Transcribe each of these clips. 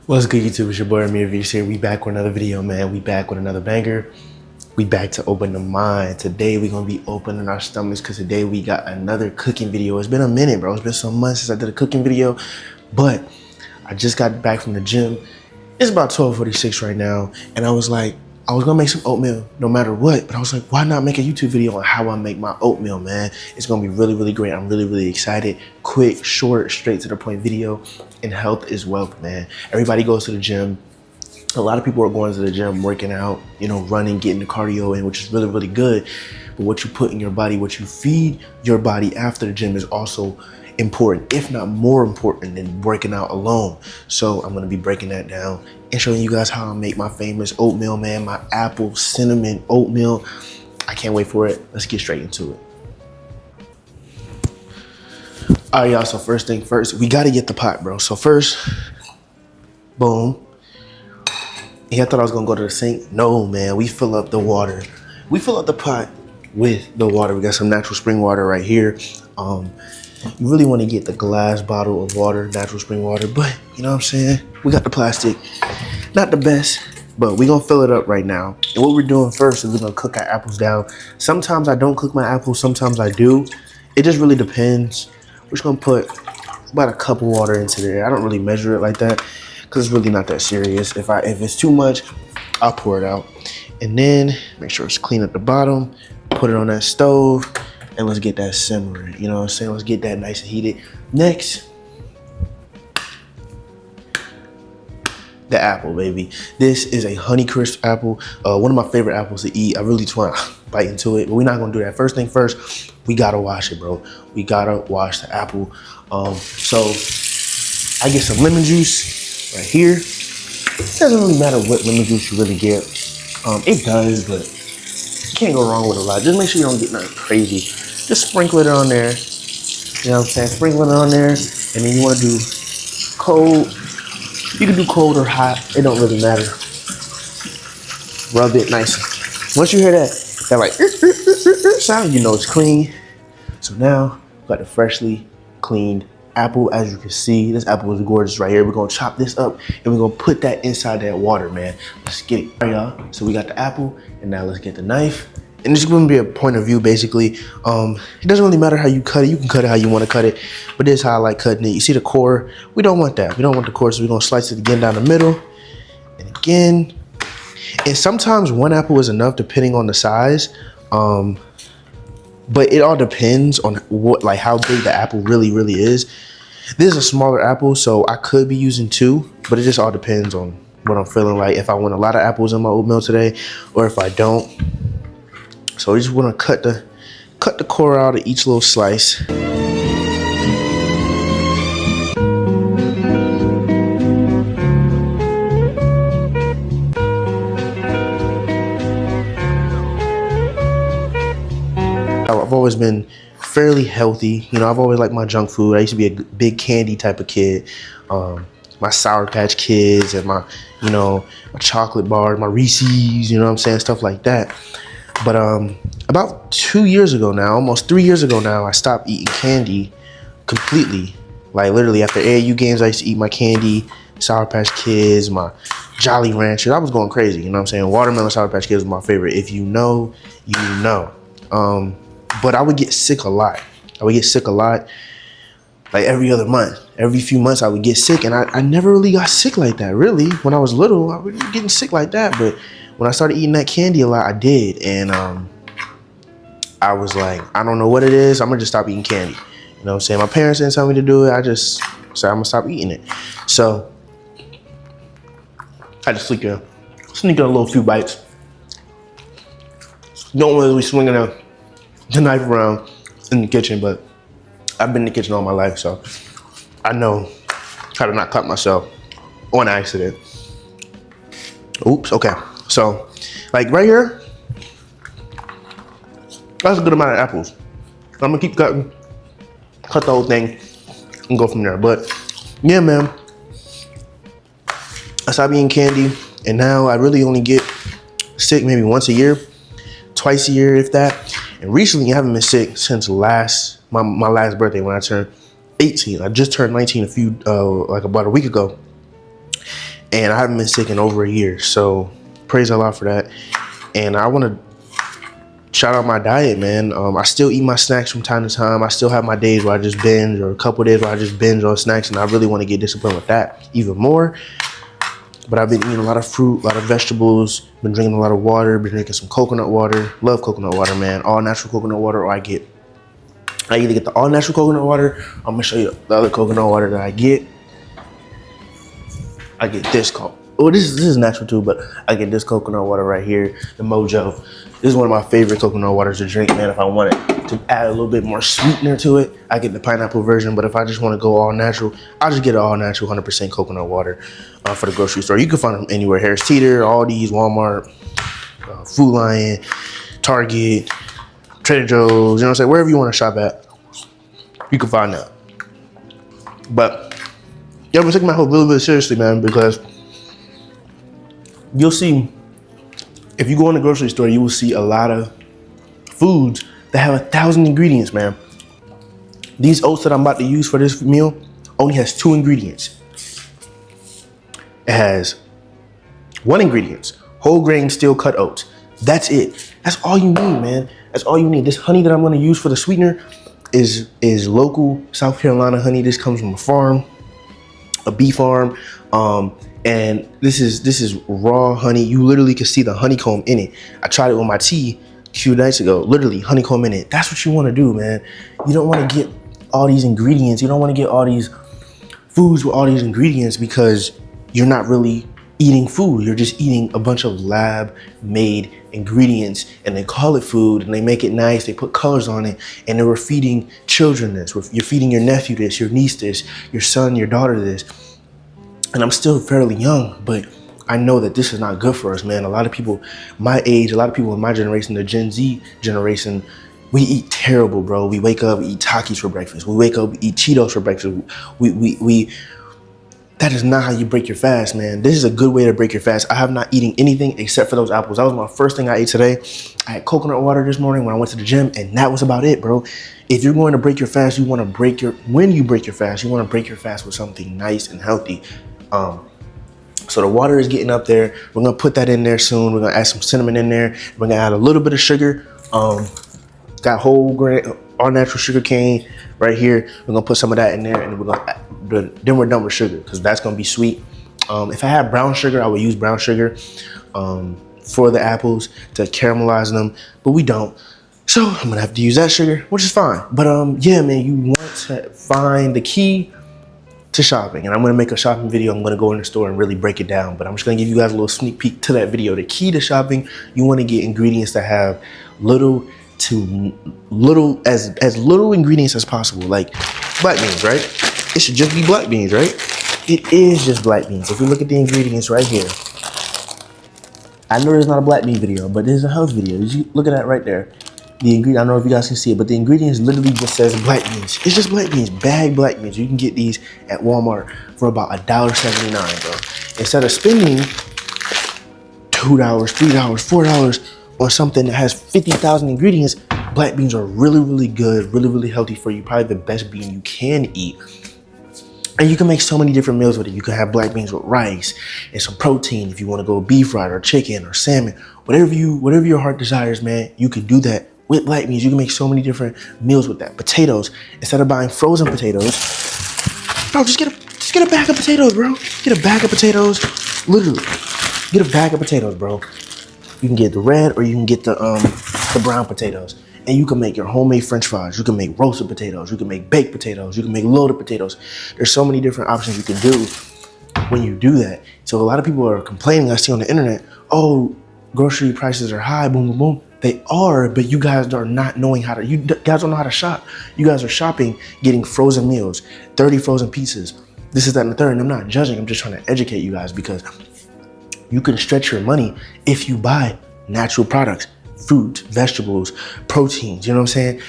What's good, YouTube? It's your boy Amir V's here. We back with another video, man. We back with another banger. We back to open the mind. Today we gonna be opening our stomachs because today we got another cooking video. It's been a minute, bro. It's been some months since I did a cooking video, but I just got back from the gym. It's about 12:46 right now, and I was like, I was gonna make some oatmeal no matter what, but I was like, why not make a YouTube video on how I make my oatmeal, man? It's gonna be really, really great. I'm really, really excited. Quick, short, straight to the point video, and health is wealth, man. Everybody goes to the gym. A lot of people are going to the gym, working out, you know, running, getting the cardio in, which is really, really good. But what you put in your body, what you feed your body after the gym is also important, if not more important than working out alone. So I'm gonna be breaking that down and showing you guys how I make my famous oatmeal, man, my apple cinnamon oatmeal. I can't wait for it. Let's get straight into it. All right, y'all, so first thing first, we gotta get the pot, bro. So first, boom. Yeah, I thought I was gonna go to the sink. No, man, we fill up the water. We fill up the pot with the water. We got some natural spring water right here. You really want to get the glass bottle of water, natural spring water, but you know what I'm saying? We got the plastic, not the best, but we're gonna fill it up right now. And what we're doing first is we're gonna cook our apples down. Sometimes I don't cook my apples, sometimes I do. It just really depends. We're just gonna put about a cup of water into there. I don't really measure it like that because it's really not that serious. If it's too much, I'll pour it out. And then make sure it's clean at the bottom, put it on that stove, and let's get that simmering, you know what I'm saying? Let's get that nice and heated. Next, the apple, baby. This is a Honeycrisp apple, one of my favorite apples to eat. I really just want to bite into it, but we're not gonna do that. First thing first, we gotta wash it, bro. We gotta wash the apple. So I get some lemon juice right here. It doesn't really matter what lemon juice you really get. It does, but you can't go wrong with a lot. Just make sure you don't get nothing crazy. Just sprinkle it on there, you know what I'm saying? Sprinkle it on there, and then you wanna do cold. You can do cold or hot, it don't really matter. Rub it nice. Once you hear that like sound, you know it's clean. So now, we got the freshly cleaned apple. As you can see, this apple is gorgeous right here. We're gonna chop this up, and we're gonna put that inside that water, man. Let's get it, all right, y'all. So we got the apple, and now let's get the knife. And this is going to be a point of view, basically. It doesn't really matter how you cut it. You can cut it how you want to cut it. But this is how I like cutting it. You see the core? We don't want that. We don't want the core, so we're going to slice it again down the middle. And again. And sometimes one apple is enough, depending on the size. But it all depends on like how big the apple really, really is. This is a smaller apple, so I could be using two. But it just all depends on what I'm feeling like. If I want a lot of apples in my oatmeal today, or if I don't. So we just want to cut the core out of each little slice. I've always been fairly healthy. You know, I've always liked my junk food. I used to be a big candy type of kid. My Sour Patch Kids and my chocolate bars, my Reese's, you know what I'm saying? Stuff like that. But about 2 years ago now, almost 3 years ago now, I stopped eating candy completely. Like literally after AAU games, I used to eat my candy, Sour Patch Kids, my Jolly Ranchers. I was going crazy, you know what I'm saying? Watermelon Sour Patch Kids was my favorite. If you know, you know. But I would get sick a lot. Like every other month. Every few months I would get sick, and I never really got sick like that, really. When I was little, I wasn't getting sick like that, but when I started eating that candy a lot, I did. And I was like, I don't know what it is. I'm gonna just stop eating candy. You know what I'm saying? My parents didn't tell me to do it. I just said I'm gonna stop eating it. So I just sneak in a little few bites. Don't really swinging the knife around in the kitchen, but I've been in the kitchen all my life, so I know how to not cut myself on accident. Oops, okay. So, like right here, that's a good amount of apples. I'm gonna keep cutting, cut the whole thing, and go from there. But yeah, man, I stopped eating candy, and now I really only get sick maybe once a year, twice a year, if that. And recently, I haven't been sick since my last birthday when I turned 18. I just turned 19 like about a week ago. and I haven't been sick in over a year. So praise Allah for that. And I want to shout out my diet, man. I still eat my snacks from time to time. I still have my days where I just binge, or a couple days where I just binge on snacks, and I really want to get disciplined with that even more. But I've been eating a lot of fruit, a lot of vegetables, been drinking a lot of water, been drinking some coconut water. Love coconut water, man. All natural coconut water, or I either get the all natural coconut water. I'm gonna show you the other coconut water that I get. I get this this is natural too, but I get this coconut water right here, the Mojo. This is one of my favorite coconut waters to drink, man. If I wanted to add a little bit more sweetener to it, I get the pineapple version. But if I just want to go all natural, I'll just get an all natural 100% coconut water for the grocery store. You can find them anywhere: Harris Teeter, Aldi's, Walmart, Food Lion, Target, Trader Joe's. You know what I'm saying? Wherever you want to shop at, you can find that. But yeah, I'm taking my health a little bit seriously, man, because you'll see, if you go in the grocery store, you will see a lot of foods that have 1,000 ingredients, man. These oats that I'm about to use for this meal only has 2 ingredients. It has 1 ingredient, whole grain steel cut oats. That's it. That's all you need, man. That's all you need. This honey that I'm gonna use for the sweetener is local South Carolina honey. This comes from a farm, a bee farm. And this is raw honey. You literally can see the honeycomb in it. I tried it with my tea a few nights ago. Literally honeycomb in it. That's what you want to do, man. You don't want to get all these ingredients. You don't want to get all these foods with all these ingredients, because you're not really eating food. You're just eating a bunch of lab-made ingredients, and they call it food, and they make it nice. They put colors on it, and they were feeding children this. You're feeding your nephew this, your niece this, your son, your daughter this. And I'm still fairly young, but I know that this is not good for us, man. A lot of people my age, a lot of people in my generation, the Gen Z generation, we eat terrible, bro. We wake up, we eat Takis for breakfast. We wake up, we eat Cheetos for breakfast. That is not how you break your fast, man. This is a good way to break your fast. I have not eaten anything except for those apples. That was my first thing I ate today. I had coconut water this morning when I went to the gym, and that was about it, bro. If you're going to break your fast, when you break your fast, you want to break your fast with something nice and healthy. So the water is getting up there. We're gonna put that in there soon. We're gonna add some cinnamon in there. We're gonna add a little bit of sugar. Got whole grain, all natural sugar cane right here. We're gonna put some of that in there, and then we're done with sugar, because that's gonna be sweet. If I had brown sugar, I would use brown sugar for the apples to caramelize them, but we don't. So I'm gonna have to use that sugar, which is fine. But yeah, man, you want to find the key to shopping, and I'm gonna make a shopping video. I'm gonna go in the store and really break it down, but I'm just gonna give you guys a little sneak peek to that video. The key to shopping, you want to get ingredients that have as little ingredients as possible, like black beans, right? It should just be black beans, right? It is just black beans. If you look at the ingredients right here, I know there's not a black bean video, but there's a health video. Did you look at that right there? The ingredient, I don't know if you guys can see it, but the ingredients literally just says black beans. It's just black beans, bagged black beans. You can get these at Walmart for about $1.79, bro. Instead of spending $2, $3, $4 on something that has 50,000 ingredients, black beans are really, really good, really, really healthy for you. Probably the best bean you can eat. And you can make so many different meals with it. You can have black beans with rice and some protein if you want to go beef fried or chicken or salmon. Whatever your heart desires, man, you can do that with black beans. You can make so many different meals with that. Potatoes, instead of buying frozen potatoes, bro, just get a bag of potatoes, bro. Get a bag of potatoes, literally. Get a bag of potatoes, bro. You can get the red, or you can get the brown potatoes. And you can make your homemade French fries. You can make roasted potatoes. You can make baked potatoes. You can make loaded potatoes. There's so many different options you can do when you do that. So a lot of people are complaining, I see on the internet, oh, grocery prices are high, boom, boom, boom. They are, but you guys are not knowing you guys don't know how to shop. You guys are shopping, getting frozen meals, 30 frozen pizzas. This is that and the third, and I'm not judging. I'm just trying to educate you guys, because you can stretch your money if you buy natural products, fruit, vegetables, proteins, you know what I'm saying?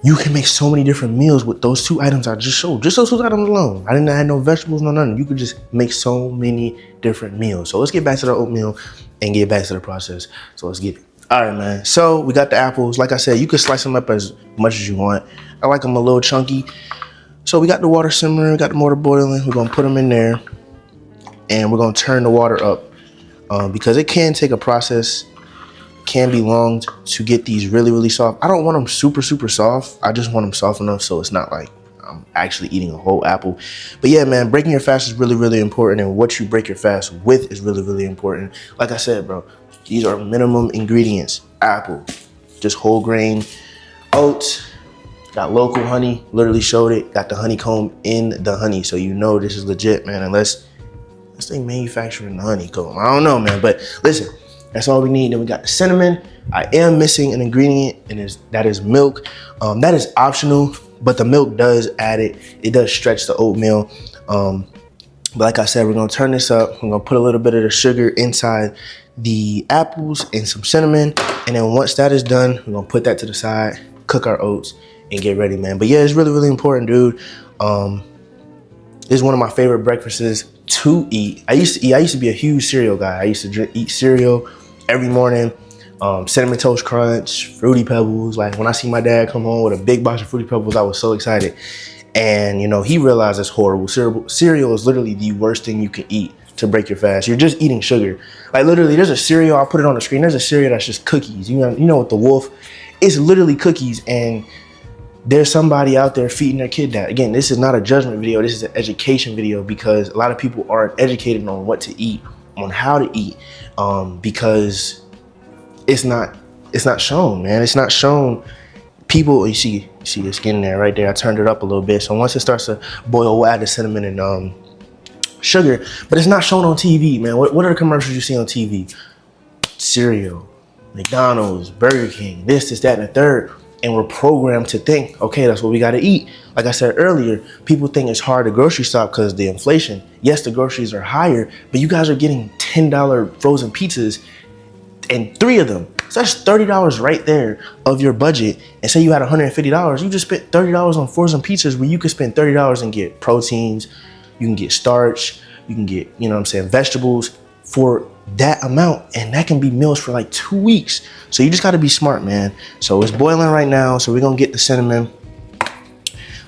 You can make so many different meals with those 2 items I just showed. Just those 2 items alone. I didn't add no vegetables, no nothing. You could just make so many different meals. So let's get back to the oatmeal and get back to the process. So let's get it. All right, man. So we got the apples. Like I said, you can slice them up as much as you want. I like them a little chunky. So we got the water simmering, we got the water boiling. We're gonna put them in there. and we're gonna turn the water up because it can take a process, can be long to get these really soft. I don't want them super soft. I just want them soft enough so it's not like I'm actually eating a whole apple. But yeah, man, breaking your fast is really important, and what you break your fast with is really important. Like I said, bro, these are minimum ingredients. Apple, just whole grain oats, got local honey, literally showed it, got the honeycomb in the honey, so you know this is legit, man, unless they manufacturing the honeycomb. I don't know, man, but listen, that's all we need. Then we got the cinnamon. I am missing an ingredient, and that is milk. That is optional, but the milk does add it. It does stretch the oatmeal. But like I said, we're gonna turn this up. We're gonna put a little bit of the sugar inside the apples and some cinnamon. And then once that is done, we're gonna put that to the side, cook our oats, and get ready, man. But yeah, it's really important, dude. This is one of my favorite breakfasts to eat. I used to be a huge cereal guy. I used to eat cereal every morning. Cinnamon Toast Crunch, Fruity Pebbles. Like when I see my dad come home with a big box of Fruity Pebbles, I was so excited. And you know, he realized it's horrible. Cereal is literally the worst thing you can eat to break your fast. You're just eating sugar. Like literally, there's a cereal, I'll put it on the screen. There's a cereal that's just cookies. You know with the wolf, it's literally cookies, and there's somebody out there feeding their kid that. Again, this is not a judgment video, this is an education video, because a lot of people aren't educated on what to eat, on how to eat, because it's not shown, man. It's not shown. People, you see it's getting there right there. I turned it up a little bit, so once it starts to boil, we'll add the cinnamon and sugar, but it's not shown on TV, man. What are the commercials you see on TV? Cereal, McDonald's, Burger King, this, that, and the third. And we're programmed to think, okay, that's what we gotta eat. Like I said earlier, people think it's hard to grocery shop because of the inflation. Yes, the groceries are higher, but you guys are getting $10 frozen pizzas and 3 of them. So that's $30 right there of your budget. And say you had $150, you just spent $30 on frozen pizzas, where you could spend $30 and get proteins, you can get starch, you can get, you know what I'm saying, vegetables for that amount, and that can be meals for like 2 weeks. So you just got to be smart, man. So it's boiling right now, so we're gonna get the cinnamon.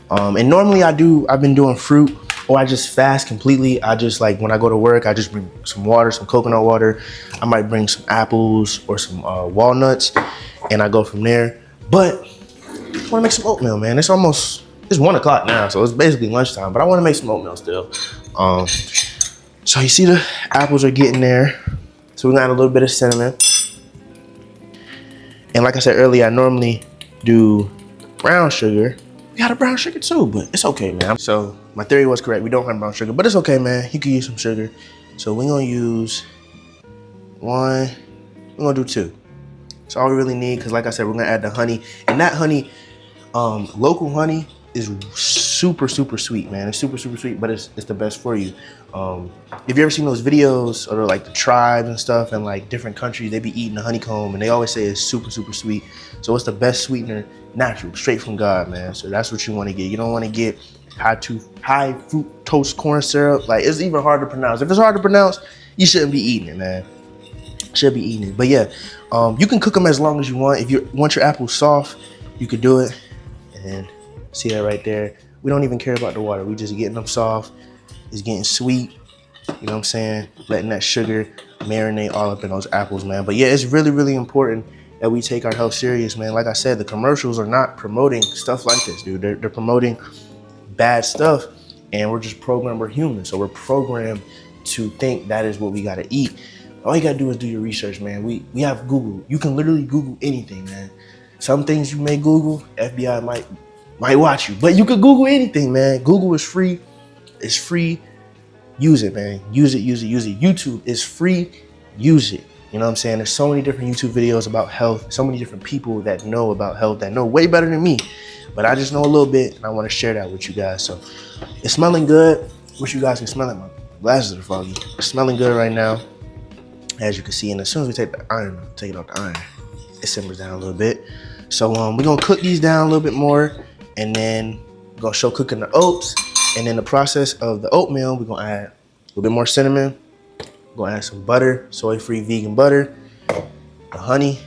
And normally I've been doing fruit, or I just fast completely. I just, like, when I go to work, I just bring some water, some coconut water. I might bring some apples or some walnuts, and I go from there. But I want to make some oatmeal, man. It's 1 o'clock now, so it's basically lunchtime, but I want to make some oatmeal still. So you see the apples are getting there. So we're gonna add a little bit of cinnamon. And like I said earlier, I normally do brown sugar. We got a brown sugar too, but it's okay, man. So my theory was correct. We don't have brown sugar, but it's okay, man. You can use some sugar. So we're gonna use 1, we're gonna do 2. That's all we really need, because like I said, we're gonna add the honey. And that honey, local honey, is super sweet, man. It's super sweet, but it's the best for you. If you ever seen those videos, or like the tribes and stuff, and like different countries, they be eating the honeycomb, and they always say it's super sweet. So it's the best sweetener, natural, straight from God, man. So that's what you want to get. You don't want to get high fructose corn syrup. Like, it's even hard to pronounce. If it's hard to pronounce, you shouldn't be eating it, man. Should be eating it. But yeah, you can cook them as long as you want. If you want your apples soft, you could do it. And see that right there? We don't even care about the water. We just getting them soft. It's getting sweet. You know what I'm saying? Letting that sugar marinate all up in those apples, man. But yeah, it's really important that we take our health serious, man. Like I said, the commercials are not promoting stuff like this, dude. They're promoting bad stuff, and we're just programmed. We're human, so we're programmed to think that is what we gotta eat. All you gotta do is do your research, man. We have Google. You can literally Google anything, man. Some things you may Google, FBI might watch you, but you could Google anything, man. Google is free. It's free. Use it, man. Use it. YouTube is free. Use it. You know what I'm saying? There's so many different YouTube videos about health, so many different people that know about health, that know way better than me. But I just know a little bit, and I want to share that with you guys. So it's smelling good. Wish you guys can smell it. My glasses are foggy. It's smelling good right now, as you can see. And as soon as we take it off the iron, it simmers down a little bit. So we're gonna cook these down a little bit more, and then we're gonna show cooking the oats. And in the process of the oatmeal, we're gonna add a little bit more cinnamon. We're gonna add some butter, soy-free vegan butter, the honey.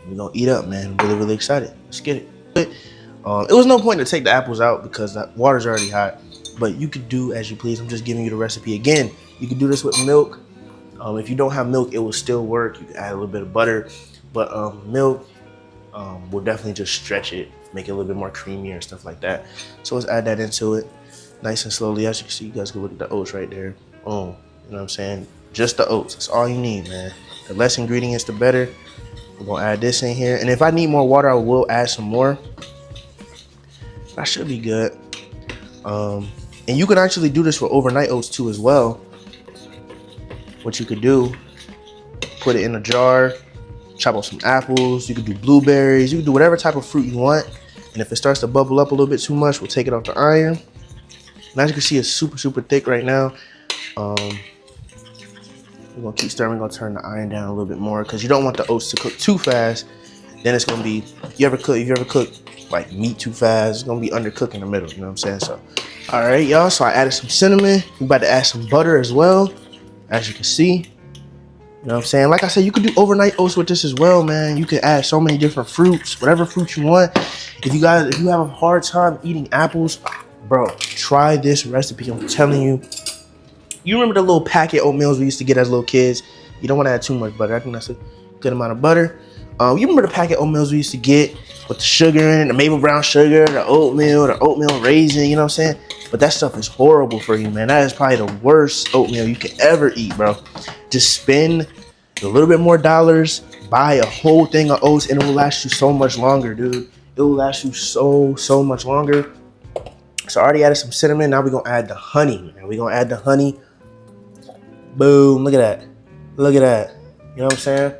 We're gonna eat up, man. I'm really excited. Let's get it. It was no point to take the apples out because the water's already hot, but you could do as you please. I'm just giving you the recipe again. You can do this with milk. If you don't have milk, it will still work. You can add a little bit of butter, but milk will definitely just stretch it, make it a little bit more creamier and stuff like that. So let's add that into it, nice and slowly. As you can see, you guys can look at the oats right there. Boom. You know what I'm saying? Just the oats. That's all you need, man. The less ingredients, the better. We're gonna add this in here, and if I need more water, I will add some more. That should be good. And you can actually do this for overnight oats too as well. What you could do, put it in a jar, chop up some apples. You could do blueberries. You can do whatever type of fruit you want. And if it starts to bubble up a little bit too much, we'll take it off the iron. And as you can see, it's super, super thick right now. We're gonna keep stirring. We're gonna turn the iron down a little bit more because you don't want the oats to cook too fast. Then it's gonna be, if you ever cook like meat too fast, it's gonna be undercooked in the middle, you know what I'm saying? So, all right, y'all, so I added some cinnamon. We're about to add some butter as well, as you can see. You know what I'm saying? Like I said, you could do overnight oats with this as well, man. You could add so many different fruits, whatever fruit you want. If you have a hard time eating apples, bro, try this recipe. I'm telling you. You remember the little packet oatmeals we used to get as little kids? You don't want to add too much butter. I think that's a good amount of butter. You remember the packet oatmeals we used to get with the sugar in it, the maple brown sugar, the oatmeal raisin, you know what I'm saying? But that stuff is horrible for you, man. That is probably the worst oatmeal you could ever eat, bro. Just spend a little bit more dollars, buy a whole thing of oats, and it will last you so much longer, dude. It will last you so much longer. So I already added some cinnamon. Now we're going to add the honey, man. We're going to add the honey. Boom, look at that. Look at that. You know what I'm saying?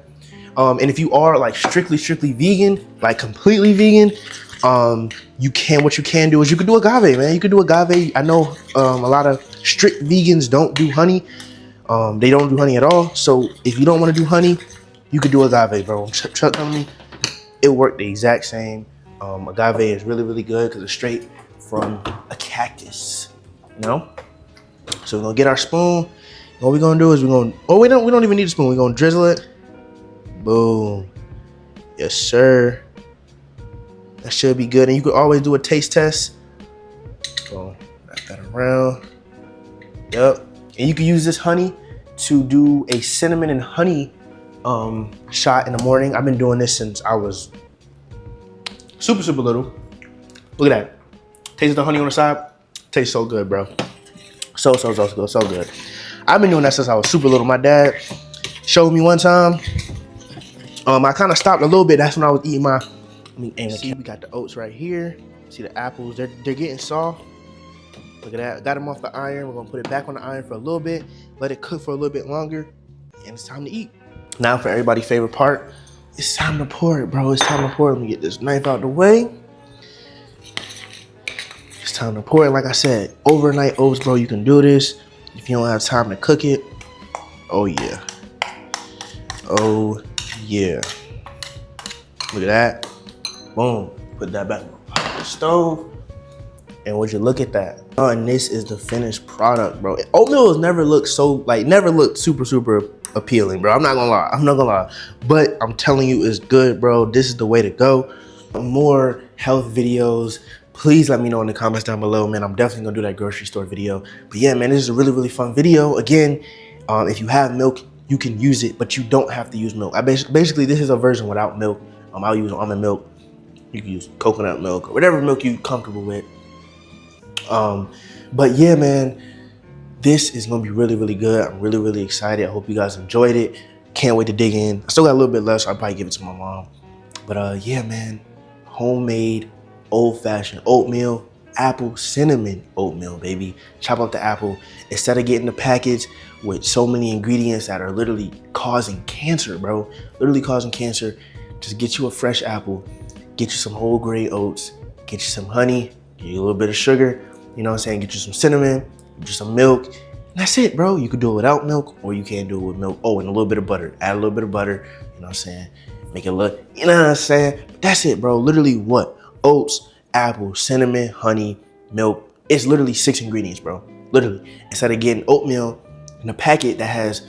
And if you are like strictly vegan, like completely vegan, what you can do is you can do agave, man. You can do agave. I know a lot of strict vegans don't do honey. They don't do honey at all. So if you don't want to do honey, you could do agave, bro. Trust me, it worked the exact same. Agave is really good because it's straight from a cactus, you know? So we're gonna get our spoon. What we're gonna do is we don't even need a spoon. We're gonna drizzle it. Boom. Yes, sir. That should be good. And you could always do a taste test. So wrap that around. Yep. And you can use this honey to do a cinnamon and honey shot in the morning. I've been doing this since I was super little. Look at that. Taste the honey on the side. Tastes so good, bro. So good. I've been doing that since I was super little. My dad showed me one time. I kind of stopped a little bit. That's when I was eating my. See, we got the oats right here. See the apples? They're getting soft. Look at that. Got them off the iron. We're gonna put it back on the iron for a little bit. Let it cook for a little bit longer, and it's time to eat. Now for everybody's favorite part, it's time to pour it, bro. It's time to pour it. Let me get this knife out the way. It's time to pour it. Like I said, overnight oats, bro. You can do this if you don't have time to cook it. Oh yeah. Oh yeah. Look at that. Boom. Put that back on the stove. And would you look at that? Oh, and this is the finished product, bro. Oatmeal has never looked super appealing, bro. I'm not gonna lie. But I'm telling you, it's good, bro. This is the way to go. More health videos, please let me know in the comments down below, man. I'm definitely gonna do that grocery store video. But yeah, man, this is a really fun video. Again, if you have milk, you can use it, but you don't have to use milk. Basically, this is a version without milk. I'll use almond milk. You can use coconut milk or whatever milk you're comfortable with. But yeah, man, this is gonna be really good. I'm really excited. I hope you guys enjoyed it. Can't wait to dig in. I still got a little bit left, so I'll probably give it to my mom. But yeah, man, homemade, old-fashioned oatmeal, apple cinnamon oatmeal, baby. Chop up the apple. Instead of getting the package with so many ingredients that are literally causing cancer, bro. Literally causing cancer. Just get you a fresh apple. Get you some whole grain oats. Get you some honey. Get you a little bit of sugar. You know what I'm saying? Get you some cinnamon. Get you some milk. And that's it, bro. You could do it without milk, or you can do it with milk. Oh, and a little bit of butter. Add a little bit of butter. You know what I'm saying? Make it look, you know what I'm saying? That's it, bro. Literally what? Oats, apple, cinnamon, honey, milk. It's literally 6 ingredients, bro. Literally. Instead of getting oatmeal in a packet that has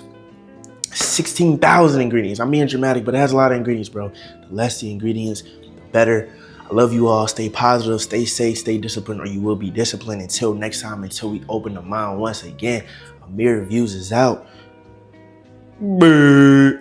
16,000 ingredients. I'm being dramatic, but it has a lot of ingredients, bro. The less the ingredients, the better. I I love you all. Stay positive, stay safe, stay disciplined, or you will be disciplined. Until next time, until we open the mind once again, Amir Reviews is out. Brr.